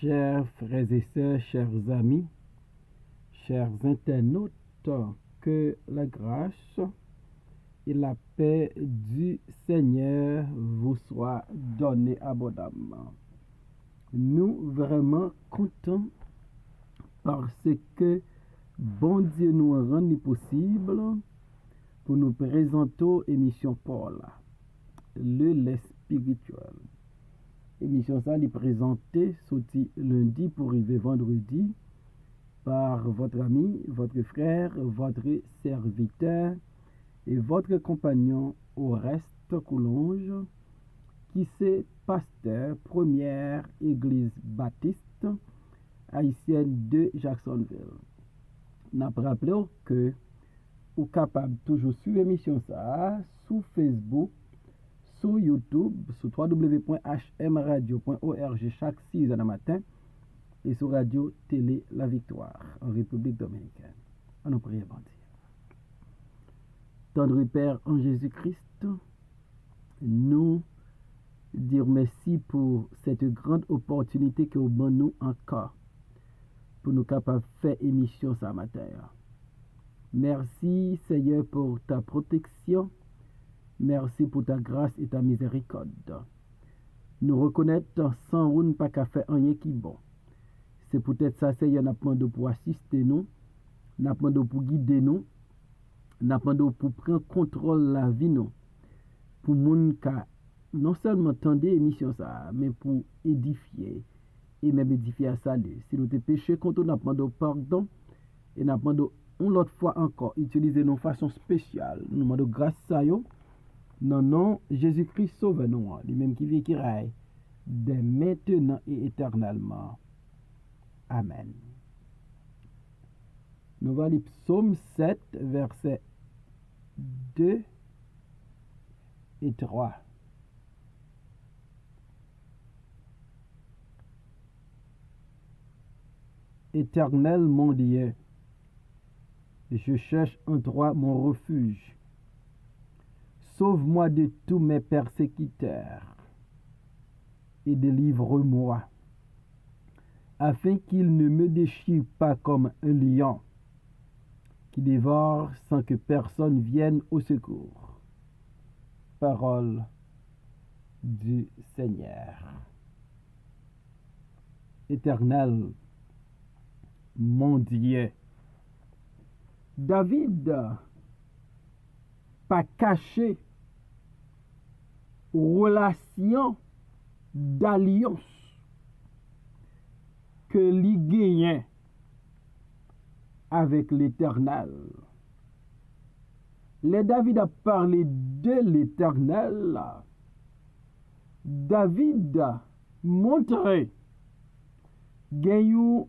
Chers frères et sœurs, chers amis, chers internautes, que la grâce et la paix du Seigneur vous soient données abondamment. Nous vraiment contents parce que bon Dieu nous a rendu possible pour nous présenter l'émission Paul, le lait spirituel. Émission ça est présentée sorti lundi pour arriver vendredi par votre ami, votre frère, votre serviteur et votre compagnon au reste Coulonge, qui c'est pasteur première église baptiste haïtienne de Jacksonville. N'a pas rappelé que vous capable toujours suivre l'émission ça sur Facebook, sur YouTube, sur www.hmradio.org chaque 6 h du matin et sur Radio Télé La Victoire en République Dominicaine. On nous prie, bon Dieu. Tendre Père en Jésus-Christ, nous dire merci pour cette grande opportunité que vous donnez nous encore pour nous capables de faire émission ce matin. Merci Seigneur pour ta protection. Merci pour ta grâce et ta miséricorde. Nous reconnaissons sans route pas qu'à faire rien qui bon. C'est peut-être ça, Seigneur, n'a pas de pour assister nous, n'a pas de pour guider nous, n'a pas de pour prendre contrôle la vie nous. Pour moun ka non seulement entendre émission ça, mais pour édifier et même édifier à salut. Si nous te péché contre n'a pas de pardon et n'a pas de l'autre fois encore utiliser nos façons spéciales. Nous demandons grâce à eux. Non, non, Jésus-Christ sauve nous, lui-même qui vit qui règne, dès maintenant et éternellement. Amen. Nous allons lire Psaume 7, versets 2 et 3. Éternel mon Dieu, je cherche en toi mon refuge. Sauve-moi de tous mes persécuteurs et délivre-moi, afin qu'ils ne me déchirent pas comme un lion qui dévore sans que personne vienne au secours. Parole du Seigneur. Éternel, mon Dieu, David pas caché relation d'alliance que lui gagnait avec l'Éternel. Les David a parlé de l'Éternel. David a montré gagne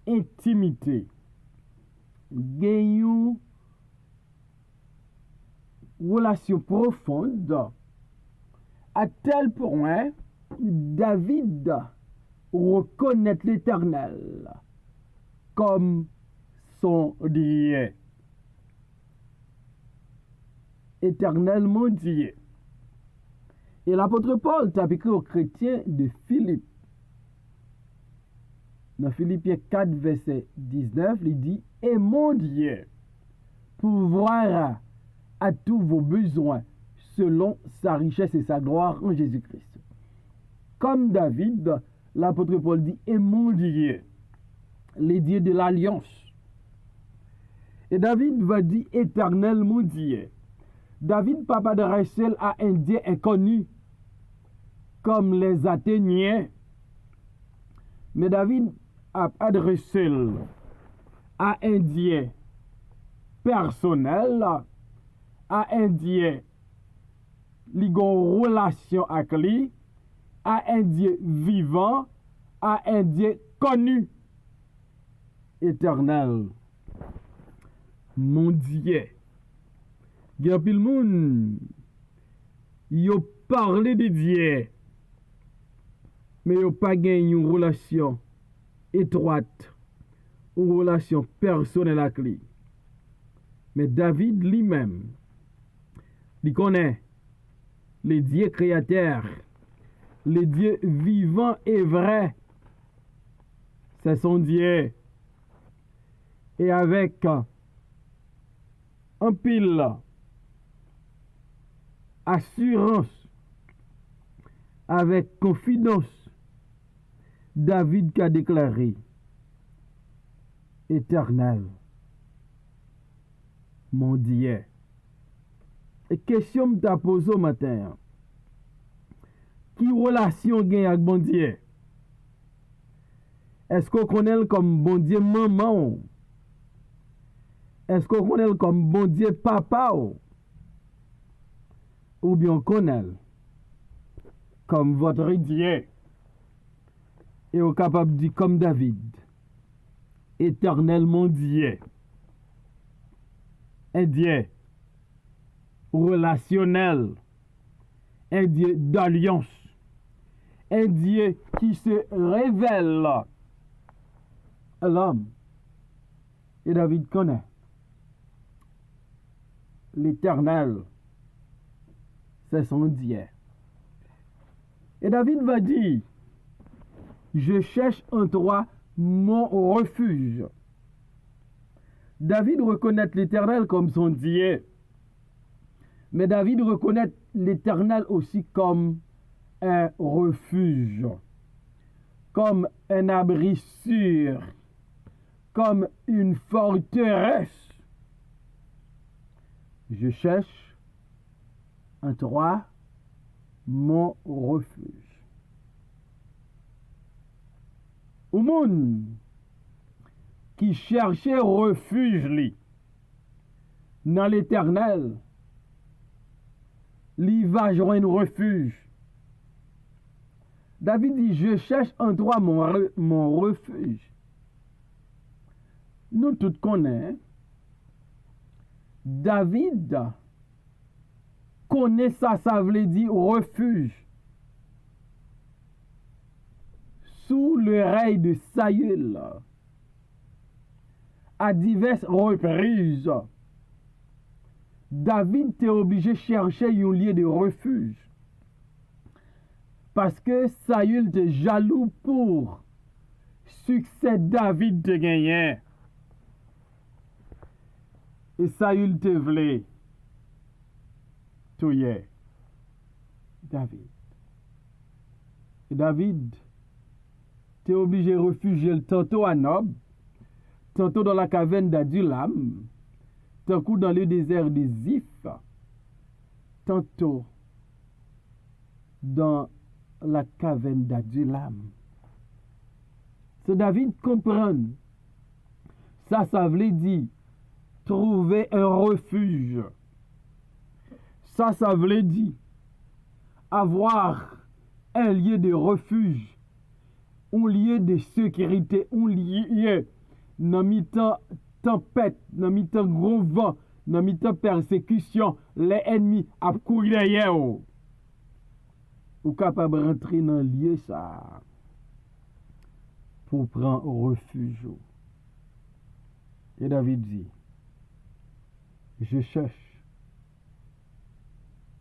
intimité, gagne relation profonde à tel point David reconnaît l'Éternel comme son Dieu. Éternel mon Dieu. Et l'apôtre Paul t'a écrit aux chrétiens de Philippe. Dans Philippiens 4, verset 19, il dit « Et mon Dieu pourvoira à tous vos besoins selon sa richesse et sa gloire en Jésus-Christ. » Comme David, l'apôtre Paul dit « Et mon Dieu », les dieux de l'alliance. Et David va dire « Éternel mon Dieu ». David pas adressé à un Dieu inconnu comme les Athéniens, mais David a adressé à un Dieu personnel, à un Dieu qui a une relation avec lui, à un Dieu vivant, à un Dieu connu, éternel. Mon Dieu. Il y a pile monde, ils ont parlé de Dieu, mais ils n'ont pas gagné une relation étroite, une relation personnelle avec lui. Mais David lui-même, il connaît les dieux créateurs, les dieux vivants et vrais, c'est son Dieu. Et avec un pile assurance, avec confidence, David qui a déclaré: Éternel, mon Dieu. Et question me t'a posé au matin: qui relation gagne avec bon Dieu? Est-ce qu'on connaît comme bon Dieu maman? Est-ce qu'on connaît comme bon Dieu papa? Ou bien on connaît comme votre Dieu? Et on est capable de dire comme David: Éternel mon Dieu. Un Dieu relationnel, un Dieu d'alliance, un Dieu qui se révèle à l'homme. Et David connaît l'Éternel, c'est son Dieu. Et David va dire: je cherche en toi mon refuge. David reconnaît l'Éternel comme son Dieu. Mais David reconnaît l'Éternel aussi comme un refuge, comme un abri sûr, comme une forteresse. Je cherche en toi mon refuge. Au monde qui cherchait refuge dans l'Éternel, il va joindre refuge. David dit: je cherche en toi mon refuge. Nous tous connaissons, David connaît ça veut dire refuge. Sous le règne de Saül, à diverses reprises, David était obligé de chercher un lieu de refuge. Parce que Saül était jaloux pour succès David de gagner. Et Saül te voulait tuer David. Et David était obligé de refugier tantôt à Nob, tantôt dans la caverne d'Adulam, tantôt dans le désert de Ziph, tantôt dans la caverne d'Adulam. C'est David comprend. Ça veut dire trouver un refuge. Ça veut dire avoir un lieu de refuge, un lieu de sécurité, un lieu dans mi-temps tempête, dans mi-temps gros vent, dans mi-temps persécution, les ennemis a courir derrière ou capable de rentrer dans le lieu ça pour prendre refuge. Et David dit: je cherche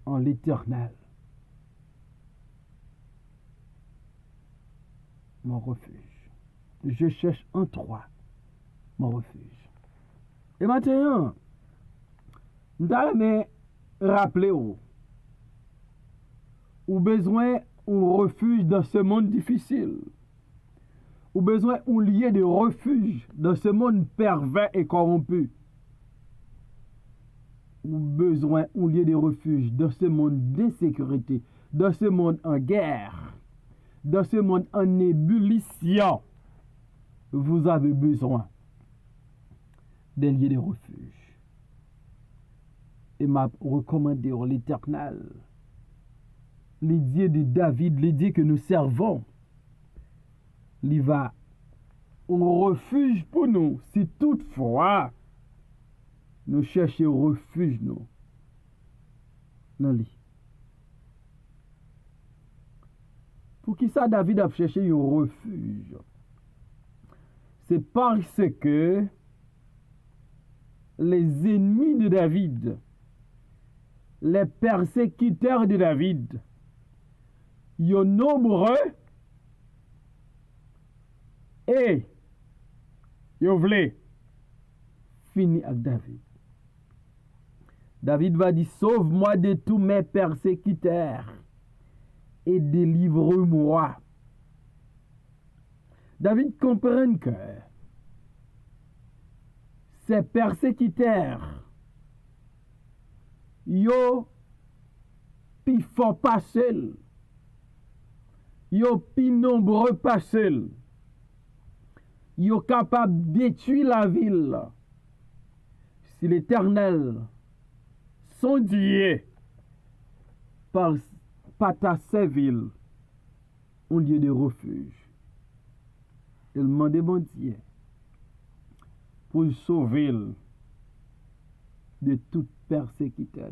en l'Éternel mon refuge. Je cherche en toi mon refuge. Et maintenant, nous allons rappeler ou besoin un refuge dans ce monde difficile, ou besoin un lieu de refuge dans ce monde pervers et corrompu, ou besoin un lieu de refuge dans ce monde d'insécurité, dans ce monde en guerre, dans ce monde en ébullition. Vous avez besoin d'un lieu de refuge. Et m'a recommandé l'Éternel, les dieux de David, les dieux que nous servons. Il va un refuge pour nous si toutefois nous cherchons refuge nous dans lui. Pour qui ça David a cherché un refuge? C'est parce que les ennemis de David, les persécuteurs de David, ils sont nombreux et Yo vle fini avec David. David va dire, sauve-moi de tous mes persécuteurs et délivre-moi. David comprend que ces persécuteurs, yo pi fort pas seul, yo pi nombreux pas seul, yo capable de détruire la ville. Si l'Éternel son Dieu par ta ville, un lieu de refuge. Il demande bon Dieu pour sauver de toute persécution.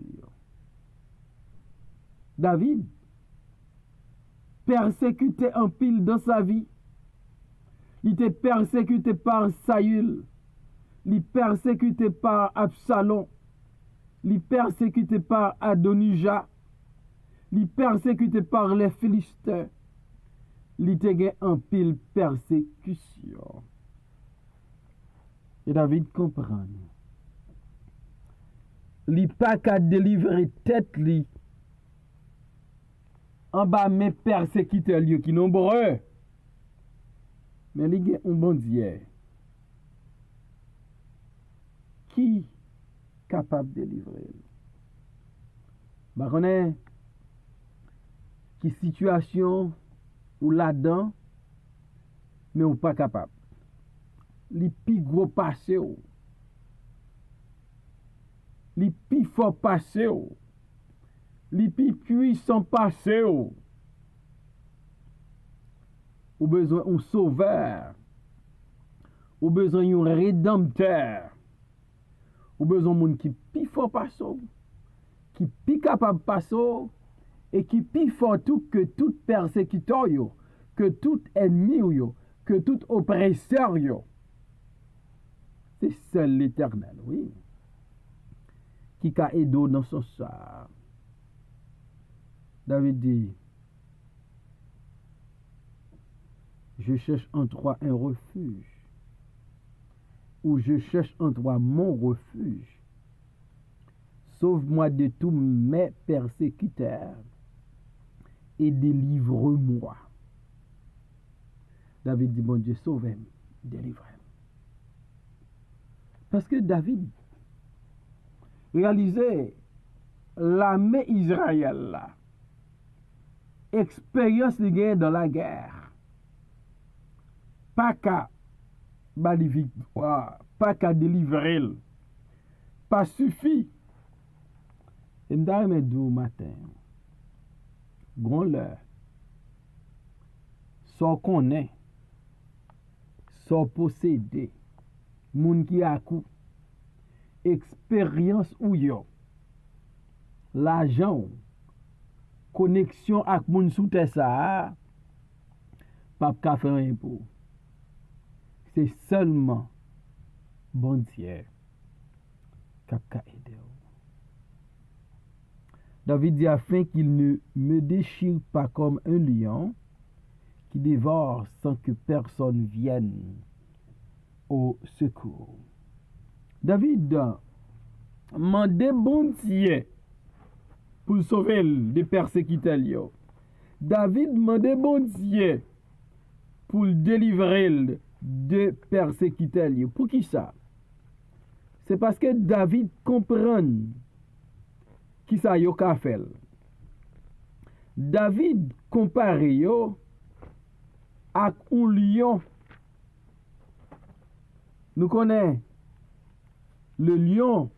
David persécuté en pile dans sa vie. Il était persécuté par Saül. Il était persécuté par Absalom. Il était persécuté par Adonijah. Il était persécuté par les Philistins. Il était en pile persécution. Et David comprend. Il n'a pas qu'à délivrer tête li en bas mes persécuteurs qui nombreux. Mais il y a un bon Dieu qui est capable de délivrer. Bah, on est qui situation ou là-dedans, mais on pas capable. Les plus gros passé, les plus forts passé, les plus puissants passé. Ou besoin d'un sauveur, ou besoin d'un rédempteur, ou besoin d'un monde qui plus fort passé, qui plus capable passé, et qui plus fort tout que tout persécuteur, que tout ennemi, que tout oppresseur. C'est seul l'Éternel, oui, qui a aidé dans son sort. David dit, je cherche en toi un refuge, ou je cherche en toi mon refuge. Sauve-moi de tous mes persécuteurs et délivre-moi. David dit, bon Dieu, sauve-moi, délivre-moi. Parce que David réalisait l'armée Israël là, expérience de guerre dans la guerre. Pas qu'à bali victoire, pas qu'à délivrer, pas suffit. Et m'dame du matin, grand l'heure, sans connaît, sans posséder, moun qui a coup, expérience ou yo, l'argent, connexion avec moun sous terre ça, pas qu'à faire un impôt. C'est seulement bon Dieu qui a aidé. David dit afin qu'il ne me déchire pas comme un lion qui dévore sans que personne vienne au secours. David demandait bon Dieu pour sauver des persécuteurs. David demandait bon Dieu pour le délivrer de persécuteurs. Pour qui ça? C'est parce que David comprend qui ça yo ka fait. David compare yo ak un lion. Nous connaissons le lion,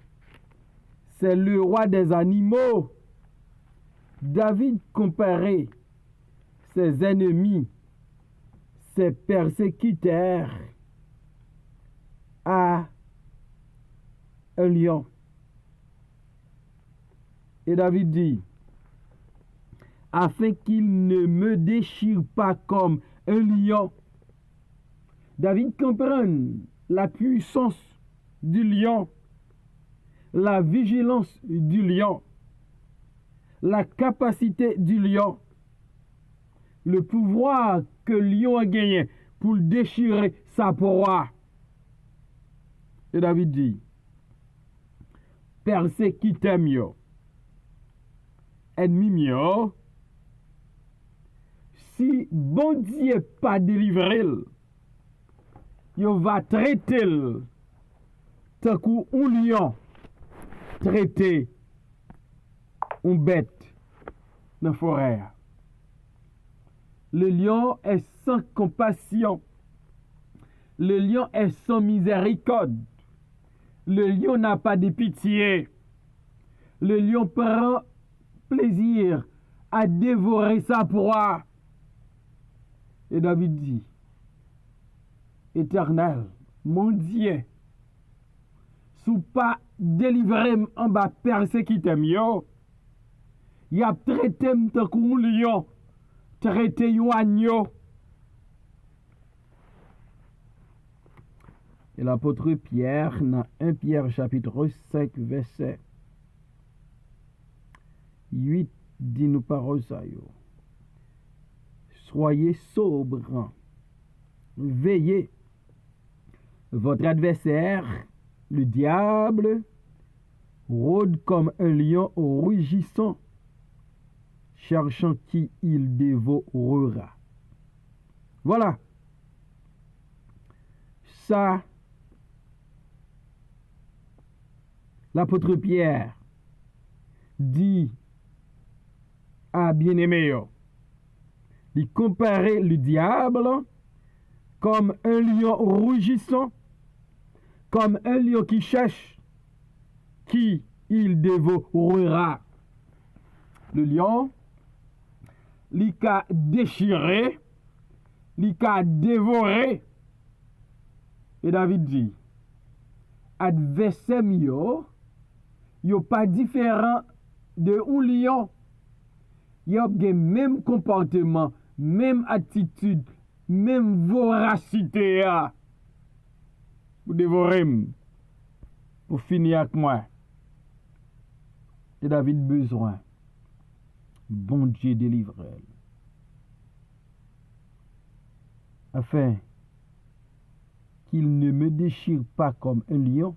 c'est le roi des animaux. David comparait ses ennemis, ses persécuteurs à un lion. Et David dit, afin qu'il ne me déchire pas comme un lion. David comprend la puissance du lion, la vigilance du lion, la capacité du lion, le pouvoir que le lion a gagné pour déchirer sa proie. Et David dit, persécutem yo, ennemi yo, si bon Dieu pas délivré, yo va traiter tant qu'un lion traiter une bête dans la forêt. Le lion est sans compassion. Le lion est sans miséricorde. Le lion n'a pas de pitié. Le lion prend plaisir à dévorer sa proie. Et David dit, Éternel, mon Dieu, sous pas délivrer en bas persécuter yo, y a traité tant qu'un lion, traité un agneau. Et l'apôtre Pierre, dans 1 Pierre chapitre 5, verset 8, dit nous paroles ça yo. Soyez sobres, veillez. Votre adversaire, le diable, rôde comme un lion rugissant, cherchant qui il dévorera. Voilà. Ça, l'apôtre Pierre dit à bien-aimé, il comparait le diable comme un lion rugissant, comme un lion qui cherche qui il dévorera. Le lion, il a déchiré, il a dévoré. Et David dit, adversaire yo pas différent de un lion. Yo a le même comportement, même attitude, même voracité. Vous dévorez pour finir avec moi. Et David besoin. Bon Dieu délivre. Afin qu'il ne me déchire pas comme un lion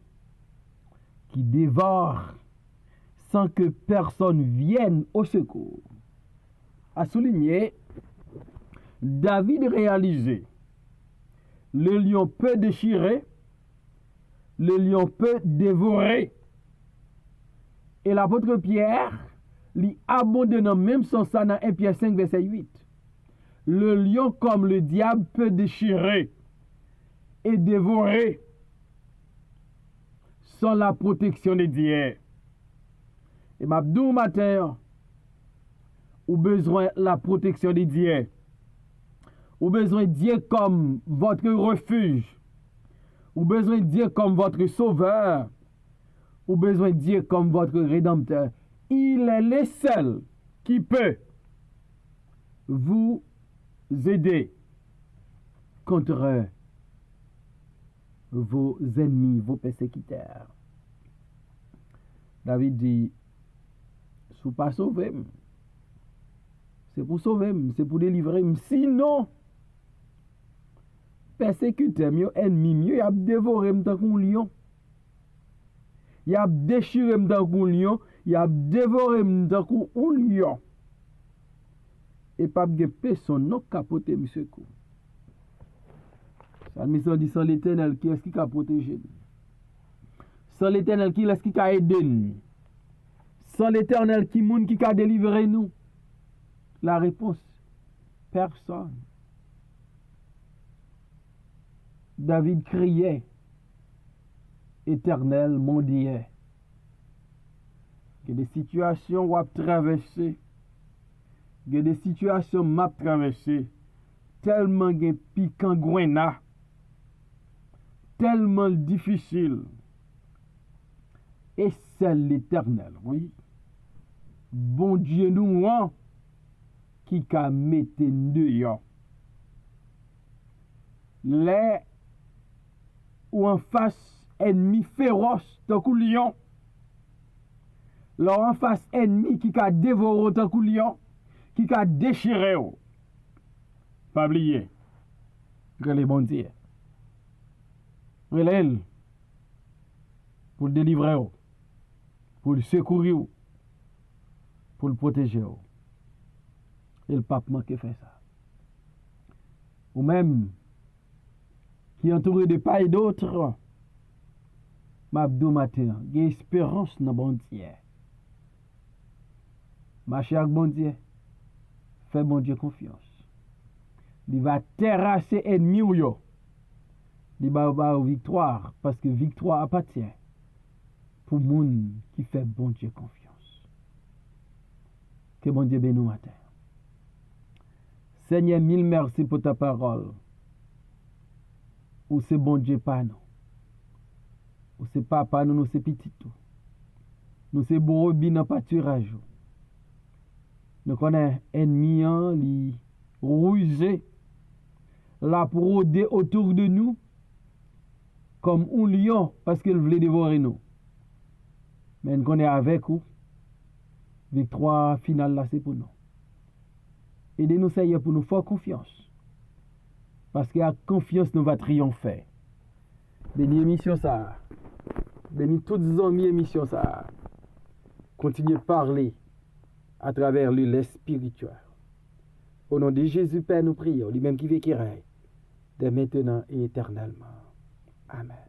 qui dévore sans que personne vienne au secours. À souligner, David réalisait, le lion peut déchirer, le lion peut dévorer. Et l'apôtre Pierre lui abonde dans même sens ça dans 1 Pierre 5, verset 8. Le lion comme le diable peut déchirer et dévorer sans la protection de Dieu. Et m'abdou matin, ou besoin la protection de Dieu. Ou besoin de Dieu comme votre refuge. Ou besoin de Dieu comme votre sauveur. Ou besoin de Dieu comme votre rédempteur. Il est le seul qui peut vous aider contre vos ennemis, vos persécuteurs. David dit, si vous pas sauvé, c'est pour sauver, c'est pour délivrer. Sinon, persécuteur, ennemi, il a dévoré tant qu'un lion. Il a déchiré tant qu'un lion. Il a dévoré tant qu'un lion. Et pas de personne n'a capoté, monsieur Kou. Ça mission dit sans l'Éternel, qui est-ce qui a protégé nous? Sans l'Éternel, qui est-ce qui a aidé nous? Sans l'Éternel, qui a délivré nous? La réponse, personne. David criait, Éternel, mon Dieu. Il y a des situations où je traversé, il y a des situations où je traversé, tellement piquant gouena, tellement difficile. Et c'est l'Éternel, oui. Bon Dieu nous, qui a mis dehors. Les ou en face ennemi féroce tant que lion. Là en face ennemi qui a dévoré tant que lion, qui a déchiré. Pas oublier que les bon Dieu. Relève pour le délivrer, pour le secourir, pour le protéger. Et le pape manque fait ça. Ou même, qui est entouré de pas et d'autres, m'abdou matin, il y a espérance dans bon Dieu. Marcher avec bon Dieu, fais bon Dieu confiance. Il va terrasser ennemi ou yo. Il va avoir victoire, parce que victoire appartient pour monde qui fait bon Dieu confiance. Que bon Dieu bénisse matin. Seigneur, mille merci pour ta parole. Ou c'est bon Dieu pas nous. Ou c'est papa nous, nous c'est petit tout. Nous c'est brebis dans pâturage. Nous connaissons ennemi li rusé là pour rôder autour de nous comme un lion parce qu'il voulait dévorer nous. Mais nous connaissons avec vous. Victoire finale là c'est pour nous. Aidez-nous Seigneur pour nous faire confiance. Parce qu'à confiance nous va triompher. Bénis émission ça. Bénis toutes les amis émission ça. Continuez à parler à travers le lait spirituel. Au nom de Jésus Père nous prions, lui-même qui veut qui règne, dès maintenant et éternellement. Amen.